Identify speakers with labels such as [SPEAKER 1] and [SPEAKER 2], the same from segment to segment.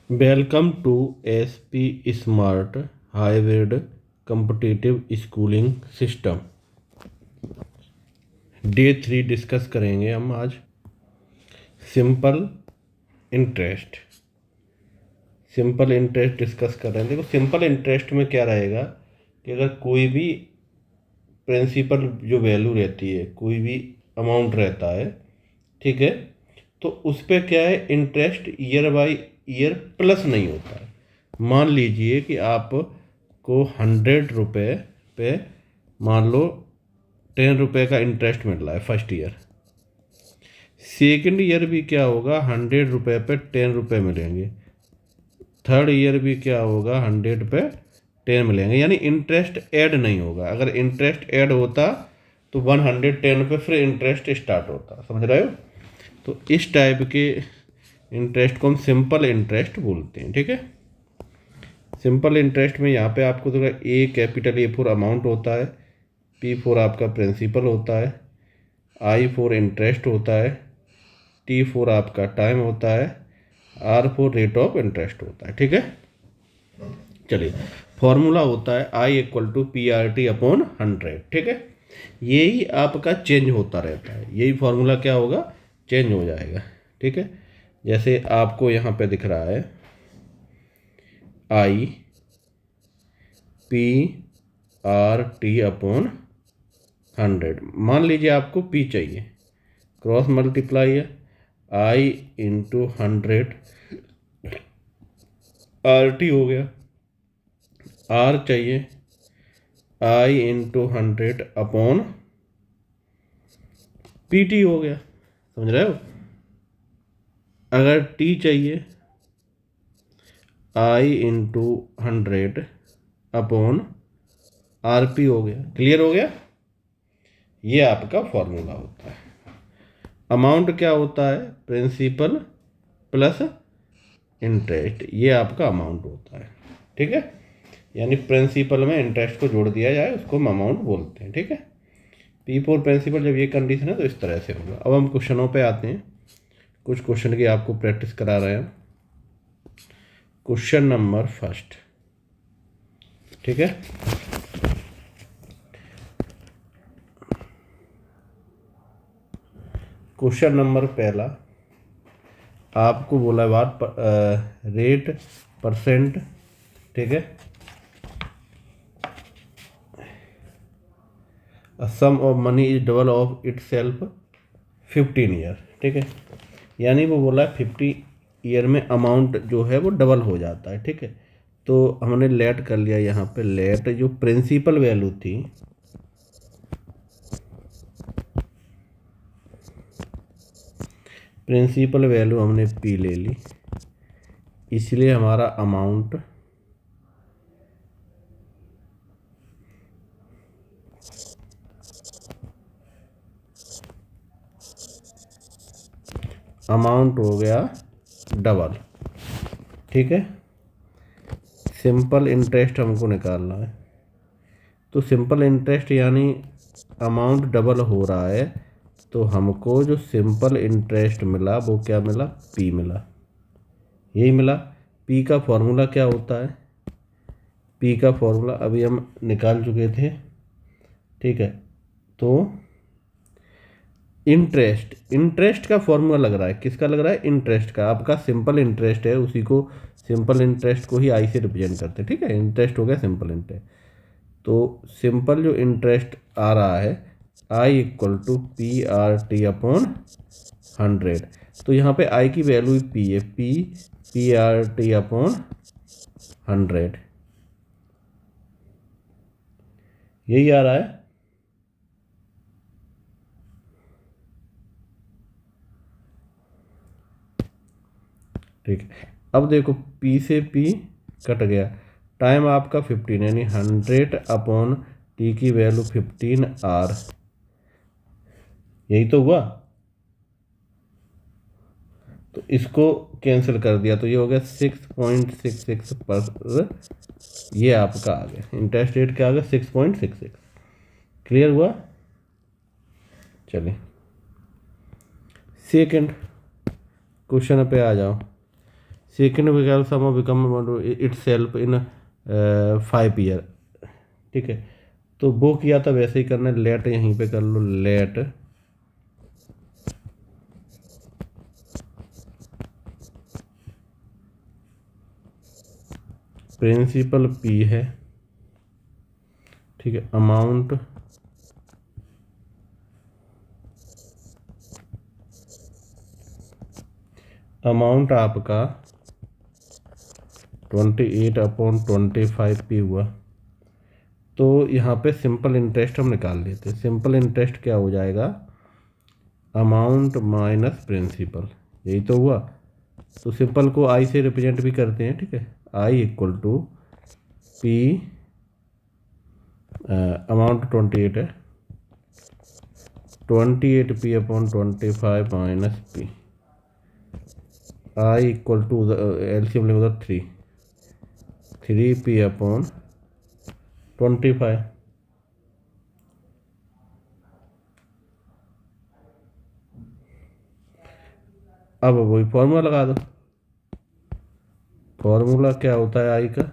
[SPEAKER 1] Welcome to SP smart hybrid competitive schooling system. Day 3 डिस्कस करेंगे हम आज। सिंपल इंटरेस्ट डिस्कस कर रहे हैं। देखो, सिंपल इंटरेस्ट में क्या रहेगा कि अगर कोई भी प्रिंसिपल जो वैल्यू रहती है, कोई भी अमाउंट रहता है, ठीक है, तो उस पर क्या है, interest year by year plus नहीं होता है। मान लीजिए कि आपको 100 रुपये पे, मान लो 10 रुपये का इंटरेस्ट मिल रहा है फर्स्ट ईयर। सेकेंड ईयर भी क्या होगा, 100 रुपये पे 10 रुपये मिलेंगे। थर्ड ईयर भी क्या होगा, 100 पे 10 मिलेंगे। यानी इंटरेस्ट ऐड नहीं होगा। अगर इंटरेस्ट ऐड होता तो 110 पे फिर इंटरेस्ट स्टार्ट होता। समझ रहे हो? तो इस टाइप के इंटरेस्ट को हम सिंपल इंटरेस्ट बोलते हैं। ठीक है, सिंपल इंटरेस्ट में यहाँ पे आपको तो ए कैपिटल ए फॉर अमाउंट होता है, पी फॉर आपका प्रिंसिपल होता है, आई फॉर इंटरेस्ट होता है, टी फॉर आपका टाइम होता है, R for rate of interest होता है। ठीक है, चलिए, फॉर्मूला होता है I equal to P R T upon 100। ठीक है, यही आपका चेंज होता रहता है। यही फॉर्मूला क्या होगा, चेंज हो जाएगा। ठीक है, जैसे आपको यहाँ पे दिख रहा है I P R T upon 100। मान लीजिए आपको पी चाहिए, क्रॉस मल्टीप्लाई है, आई इंटू 100 आर टी हो गया। आर चाहिए, आई इंटू 100 अपॉन पी टी हो गया। समझ रहे हो? अगर टी चाहिए, आई इंटू 100 अपॉन आर पी हो गया। क्लियर हो गया? ये आपका फॉर्मूला होता है। अमाउंट क्या होता है, प्रिंसिपल प्लस इंटरेस्ट, ये आपका अमाउंट होता है। ठीक है, यानी प्रिंसिपल में इंटरेस्ट को जोड़ दिया जाए, उसको हम अमाउंट बोलते हैं। ठीक है, पी फोर प्रिंसिपल जब ये कंडीशन है तो इस तरह से होगा। अब हम क्वेश्चनों पे आते हैं। कुछ क्वेश्चन की आपको प्रैक्टिस करा रहे हैं। क्वेश्चन नंबर फर्स्ट, ठीक है, क्वेश्चन नंबर पहला आपको बोला बात रेट परसेंट। ठीक है, sum of money is double of itself 15 year. ठीक है, यानी वो बोला 50 ईयर में अमाउंट जो है वो डबल हो जाता है। ठीक है, तो हमने लेट कर लिया यहाँ पे। लेट जो प्रिंसिपल वैल्यू थी, प्रिंसिपल वैल्यू हमने पी ले ली, इसलिए हमारा अमाउंट हो गया डबल। ठीक है, सिंपल इंटरेस्ट हमको निकालना है, तो सिंपल इंटरेस्ट यानी अमाउंट डबल हो रहा है, तो हमको जो सिंपल इंटरेस्ट मिला वो क्या मिला, पी मिला। यही मिला। पी का फॉर्मूला क्या होता है, पी का फॉर्मूला अभी हम निकाल चुके थे। ठीक है, तो इंटरेस्ट का फॉर्मूला लग रहा है, किसका लग रहा है, इंटरेस्ट का। आपका सिंपल इंटरेस्ट है, उसी को सिंपल इंटरेस्ट को ही आई से रिप्रेजेंट करते हैं। ठीक है, इंटरेस्ट हो गया सिंपल इंटरेस्ट। तो सिंपल जो इंटरेस्ट आ रहा है, I equal to P R T upon 100। तो यहाँ पे आई की वैल्यू पी है, पी आर टी अपॉन 100, यही आ रहा है। ठीक है, अब देखो पी से पी कट गया, टाइम आपका 15, यानी 100 अपॉन टी की वैल्यू 15 आर, यही तो हुआ। तो इसको कैंसिल कर दिया, तो ये हो गया 6.66 पर, ये आपका आ गया इंटरेस्ट रेट, क्या आ गया, 6.66। क्लियर हुआ? चलिए सेकंड क्वेश्चन पे आ जाओ। Second value sum of become itself in 5 year. ठीक है, तो वो किया था वैसे ही करना है। लेट यहीं पे कर लो, लेट प्रिंसिपल पी है, ठीक है, अमाउंट आपका 28/25 पी हुआ। तो यहाँ पे सिंपल इंटरेस्ट हम निकाल लेते हैं। सिंपल इंटरेस्ट क्या हो जाएगा, अमाउंट माइनस प्रिंसिपल, यही तो हुआ। तो सिंपल को आई से रिप्रेजेंट भी करते हैं, ठीक है, I equal to P, amount 28 है, 28p/25 minus P, I equal to LCM लेंगे तो 3p/25। अब वही फॉर्मूला लगा दो। फॉर्मूला क्या होता है आई का,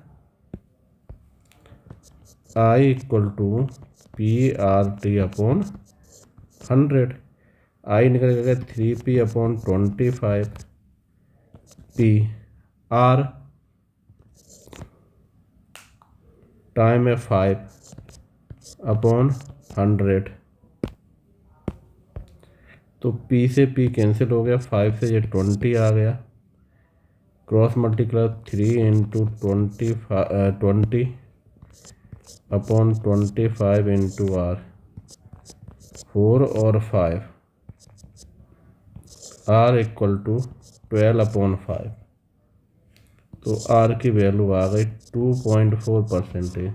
[SPEAKER 1] आई इक्वल टू PRT/100। आई निकल गया 3p/25 पी, आर टाइम है 5/100। तो P से P कैंसिल हो गया, 5 से ये 20 आ गया, क्रॉस मल्टीप्लाई 3×20/25 इंटू आर, 4 और 5, आर इक्वल टू 12/5। तो आर की वैल्यू आ गई 2.4%।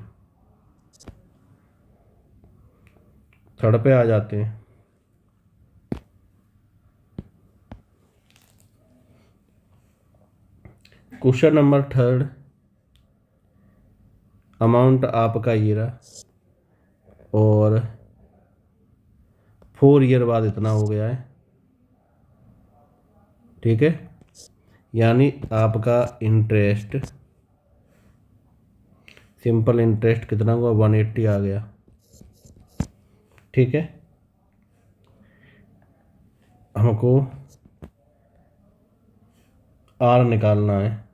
[SPEAKER 1] थर्ड पे आ जाते हैं। क्वेश्चन नंबर थर्ड, अमाउंट आपका ये रहा और 4 ईयर बाद इतना हो गया है, ठीक है, यानी आपका इंटरेस्ट, सिंपल इंटरेस्ट कितना हुआ, 180 आ गया, ठीक है। हमको आर निकालना है,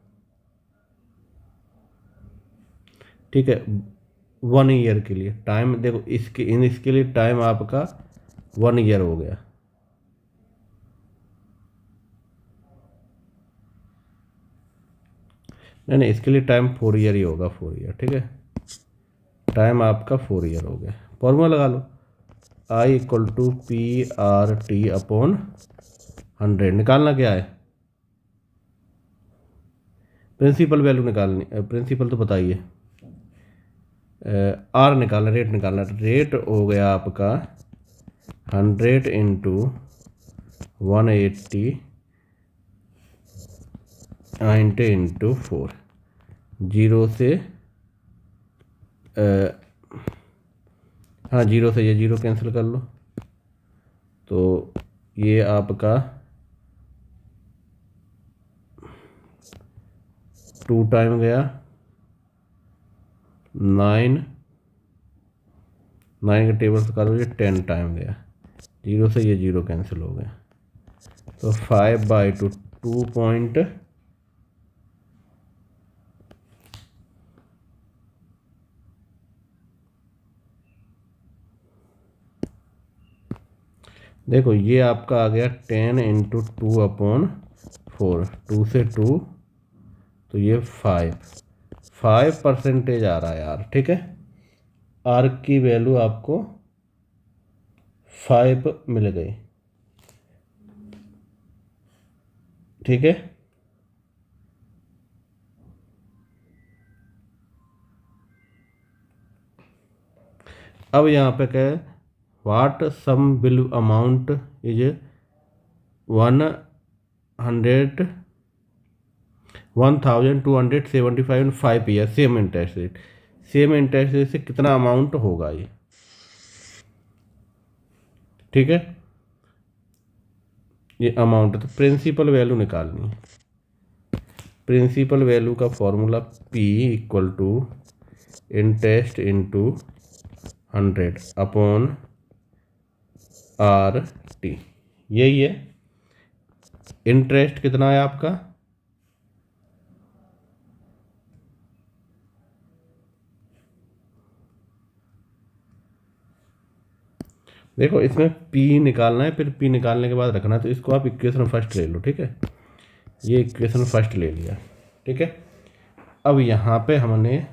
[SPEAKER 1] ठीक है, 1 ईयर के लिए टाइम, देखो इसके लिए टाइम आपका 1 ईयर हो गया, नहीं इसके लिए टाइम 4 ईयर ही होगा, 4 ईयर, ठीक है, टाइम आपका 4 ईयर हो गया। फॉर्मूला लगा लो, आई इक्वल टू PRT/100। निकालना क्या है, प्रिंसिपल वैल्यू निकालनी, प्रिंसिपल तो बताइए, आर निकालना, रेट निकालना। रेट हो गया आपका 100 इंटू 180 90 इंटू 4, जीरो से हाँ जीरो से ये जीरो कैंसिल कर लो, तो ये आपका 2 टाइम गया, 9 के टेबल से करो, ये 10 टाइम गया, जीरो से ये जीरो कैंसिल हो गया, तो 5/2 2 पॉइंट, देखो ये आपका आ गया 10 इंटू 2/4, 2 से 2, तो ये 5% आ रहा है यार, ठीक है, आर की वैल्यू आपको 5 मिल गई, ठीक है। अब यहाँ पे क्या है, what sum bill amount is 1275 in 5 year, same interest rate, same interest rate से कितना अमाउंट होगा ये, ठीक है, ये अमाउंट, तो प्रिंसिपल वैल्यू निकालनी है। प्रिंसिपल वैल्यू का formula P equal to interest into 100 upon RT, यही है। इंटरेस्ट कितना है आपका, देखो इसमें P निकालना है, फिर P निकालने के बाद रखना है, तो इसको आप इक्वेशन फर्स्ट ले लो, ठीक है। ये इक्वेशन फर्स्ट ले लिया, ठीक है। अब यहाँ पे हमने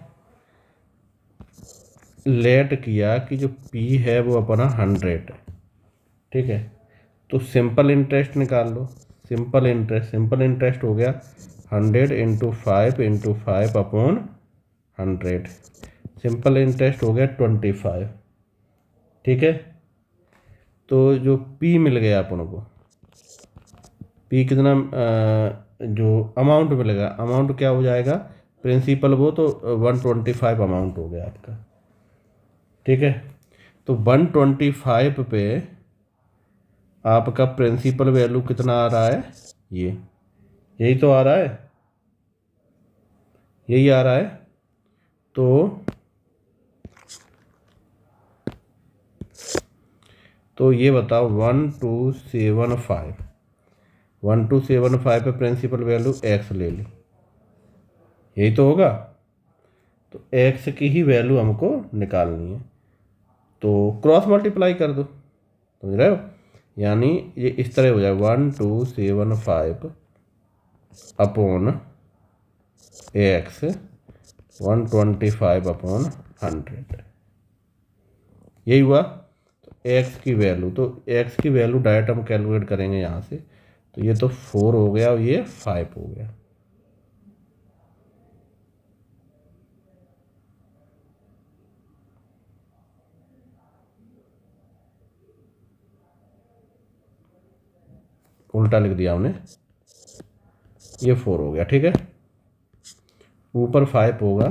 [SPEAKER 1] लेट किया कि जो P है वो अपना 100 है, ठीक है। तो सिंपल इंटरेस्ट निकाल लो। सिंपल इंटरेस्ट हो गया 100 इंटू 5 अपॉन 100। सिंपल इंटरेस्ट हो गया 25, ठीक है। तो जो P मिल गया अपन को, P कितना जो अमाउंट मिलेगा, अमाउंट क्या हो जाएगा, प्रिंसिपल वो तो 125 अमाउंट हो गया आपका, ठीक है। तो 125 पे आपका प्रिंसिपल वैल्यू कितना आ रहा है, यही तो आ रहा है, यही आ रहा है। तो ये बताओ 1275 पे प्रिंसिपल वैल्यू x ले ली, यही तो होगा। तो x की ही वैल्यू हमको निकालनी है, तो क्रॉस मल्टीप्लाई कर दो, समझ रहे हो। यानी ये इस तरह हो जाए 1275 अपॉन x 125 अपॉन 100, यही हुआ। तो x की वैल्यू, तो x की वैल्यू डायरेक्ट हम कैलकुलेट करेंगे यहाँ से, तो ये तो 4 हो गया और ये 5 हो गया। उल्टा लिख दिया हमने, ये 4 हो गया, ठीक है। ऊपर 5 होगा,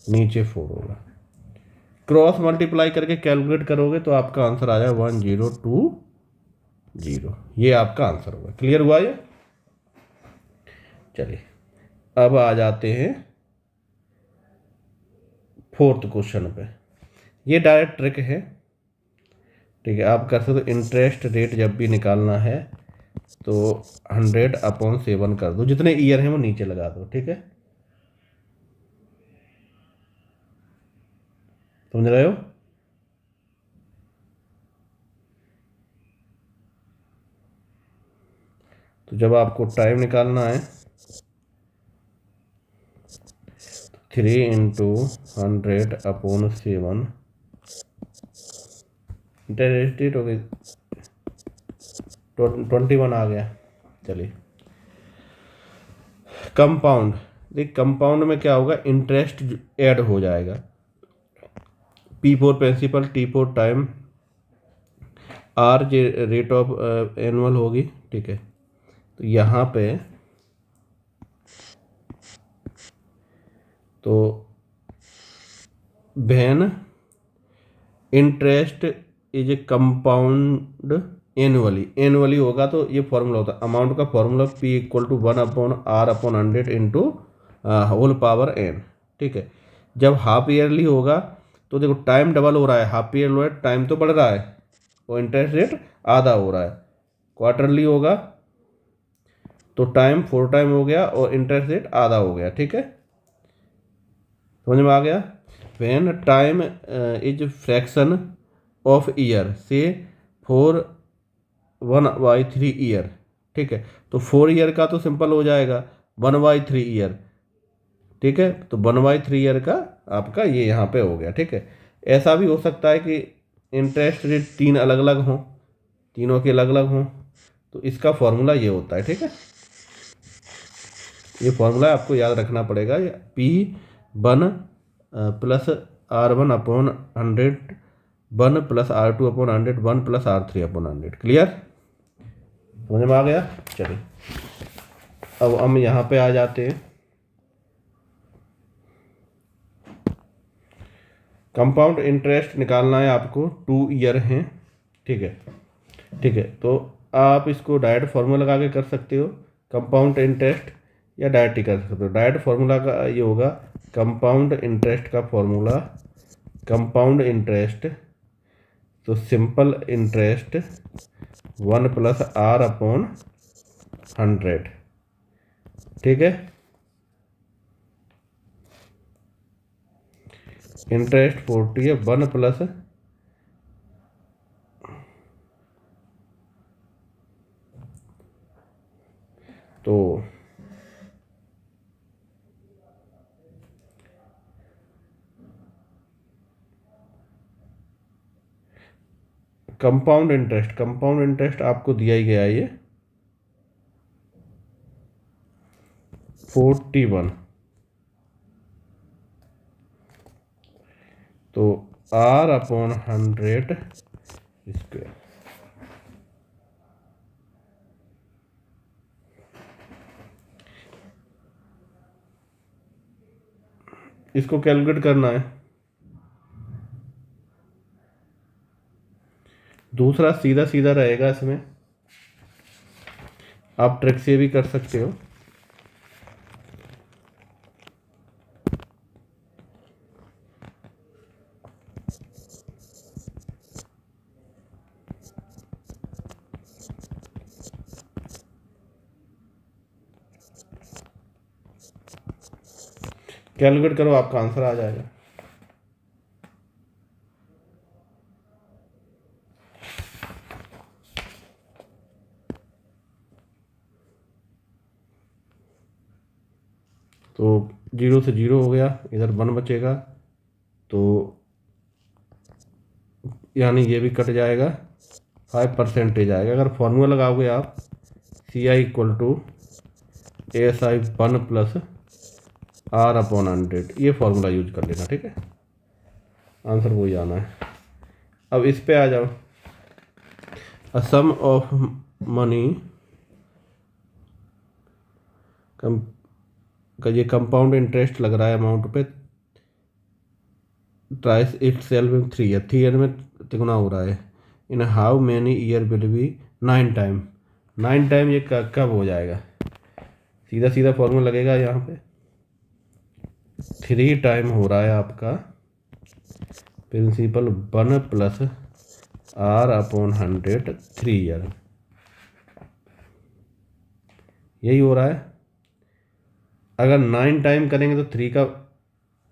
[SPEAKER 1] नीचे 4 होगा। क्रॉस मल्टीप्लाई करके कैलकुलेट करोगे तो आपका आंसर आ जाए 1020, ये आपका आंसर होगा। क्लियर हुआ ये। चलिए अब आ जाते हैं 4th क्वेश्चन पे। ये डायरेक्ट ट्रिक है, ठीक है। आप कर सकते हो, इंटरेस्ट रेट जब भी निकालना है तो 100/7 कर दो, जितने ईयर हैं वो नीचे लगा दो, ठीक है। समझ रहे हो। तो जब आपको टाइम निकालना है 3 × 100/7 इंटरेस्ट रेट हो गई 21 आ गया। चलिए कंपाउंड, देख कंपाउंड में क्या होगा, इंटरेस्ट ऐड हो जाएगा। P4 principal, T4 time, R जे रेट ऑफ एनुअल होगी, ठीक है। तो यहाँ पे तो when interest is a compound annually होगा, तो ये फॉर्मूला होता है, अमाउंट का formula P = 1/R/100 into whole power n, ठीक है। जब हाफ ईयरली होगा तो देखो टाइम डबल हो रहा है, हाफ ईयर हो रहा है, टाइम तो बढ़ रहा है और इंटरेस्ट रेट आधा हो रहा है। क्वार्टरली होगा तो टाइम 4 टाइम हो गया और इंटरेस्ट रेट आधा हो गया, ठीक है। समझ में आ गया। When time is fraction of year से 4 1/3 ईयर, ठीक है। तो 4 ईयर का तो सिंपल हो जाएगा 1/3 ईयर, ठीक है। तो 1/3 ईयर का आपका ये यहाँ पे हो गया, ठीक है। ऐसा भी हो सकता है कि इंटरेस्ट रेट 3 अलग अलग हों, तीनों के अलग अलग हों, तो इसका फॉर्मूला ये होता है, ठीक है। ये फॉर्मूला आपको याद रखना पड़ेगा, P1 + R1/100 1 + R2/100 1 + R3/100। Clear, समझ में आ गया। चलिए अब हम यहाँ पे आ जाते हैं, कंपाउंड इंटरेस्ट निकालना है आपको, 2 ईयर हैं, ठीक है, ठीक है। तो आप इसको डायरेक्ट फॉर्मूला लगा के कर सकते हो। कंपाउंड इंटरेस्ट या डायरेक्ट ही कर सकते हो। डायरेक्ट फार्मूला का ये होगा कंपाउंड इंटरेस्ट का फॉर्मूला, कंपाउंड इंटरेस्ट, तो सिंपल इंटरेस्ट 1+R/100, ठीक है। इंटरेस्ट 40 है, 1 प्लस तो कंपाउंड इंटरेस्ट आपको दिया ही गया ये 41, तो R/100 स्क्वायर। इसको कैलकुलेट करना है। दूसरा सीधा सीधा रहेगा, इसमें आप ट्रिक से भी कर सकते हो। कैलकुलेट करो, आपका आंसर आ जाएगा। तो 0 से 0 हो गया, इधर 1 बचेगा, तो यानी ये भी कट जाएगा, 5% आएगा। अगर फॉर्मूला लगाओगे आप CI=ASI 1+R/100, ये फॉर्मूला यूज कर लेना, ठीक है। आंसर वही आना है। अब इस पे आ जाओ। अ सम ऑफ मनी का ये कंपाउंड इंटरेस्ट लग रहा है अमाउंट पे, thrice itself in 3 year, 3 year में तिगुना हो रहा है। In how many year will be 9 time. 9 time ये कब हो जाएगा? सीधा सीधा फॉर्मूला लगेगा यहाँ पे, 3 टाइम हो रहा है आपका प्रिंसिपल 1+R/100 3 ईयर, यही हो रहा है। अगर 9 टाइम करेंगे तो 3 का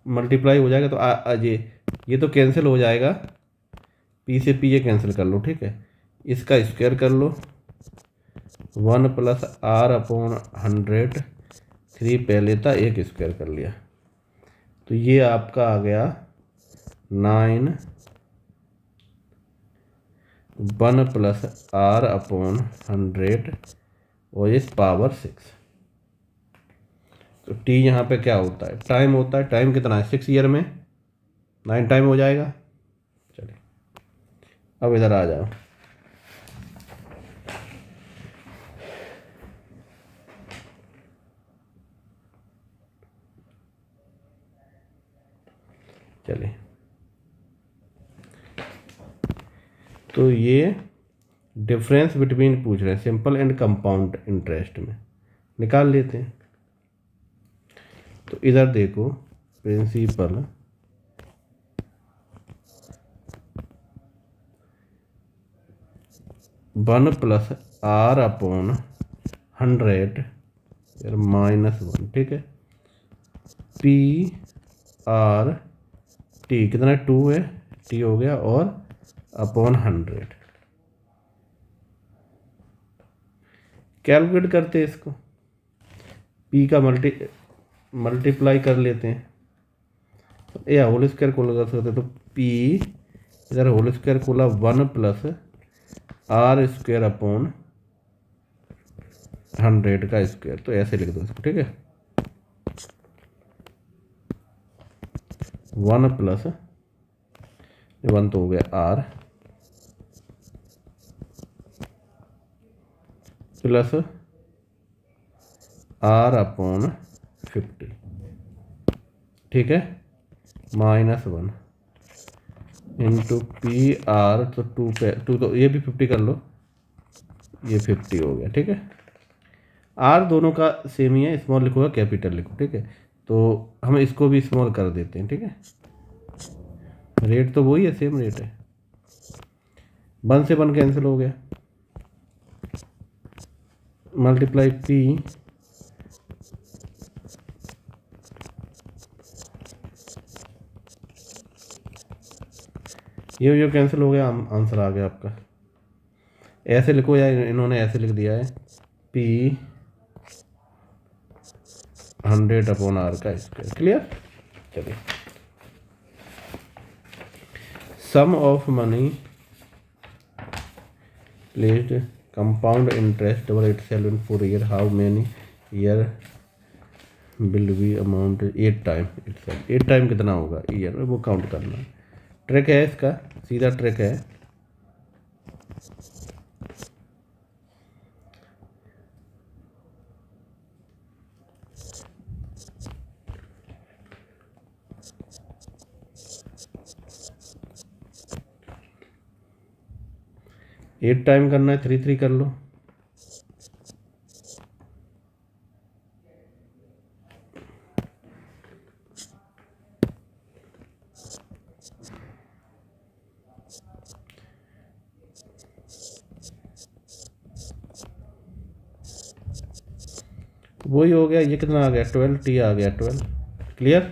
[SPEAKER 1] मल्टीप्लाई हो जाएगा, तो ये तो कैंसिल हो जाएगा, पी से पी ये कैंसिल कर लो, ठीक है। इसका स्क्वायर कर लो, 1+R/100, 3 पहले था, एक स्क्वायर कर लिया, तो ये आपका आ गया 9 1+R/100 और इस पावर 6। तो टी यहाँ पे क्या होता है? टाइम होता है। टाइम कितना है? 6 ईयर में 9 टाइम हो जाएगा। चलिए अब इधर आ जाओ। चलिए, तो ये डिफरेंस बिटवीन पूछ रहे हैं सिंपल एंड कंपाउंड इंटरेस्ट में, निकाल लेते हैं। तो इधर देखो, प्रिंसिपल 1+R/100 -1, ठीक है। P/R/T कितना है? 2 है, T हो गया, और /100 कैलकुलेट करते हैं इसको। P का मल्टीप्लाई कर लेते हैं, या होल स्क्वायर को लगा सकते, तो P इधर होल स्क्वायर खोला 1+R² का स्क्वायर, तो ऐसे लिख दो इसको, ठीक है। 1 तो हो गया R प्लस R/50, ठीक है, -1 इंटू PR, तो 2 पे 2, तो ये भी 50 कर लो, ये 50 हो गया, ठीक है। आर दोनों का सेम ही है, स्मॉल लिखो या कैपिटल लिखो, ठीक है। तो हम इसको भी स्मॉल कर देते हैं, ठीक है। रेट तो वही है, सेम रेट है। 1 से 1 कैंसिल हो गया, मल्टीप्लाई पी ये कैंसिल हो गया, आंसर आ गया आपका। ऐसे लिखो या इन्होंने ऐसे लिख दिया है, P 100/r का स्क्वायर। क्लियर। चलिए, sum of money placed compound interest over itself in 4 year, how many year will be amount 8 time itself. 8 time कितना होगा ईयर में, वो काउंट करना है। ट्रिक है इसका, सीधा ट्रिक है। एट टाइम करना है, 3 3 कर लो। वही हो गया, ये कितना आ गया 12, टी आ गया 12। क्लियर।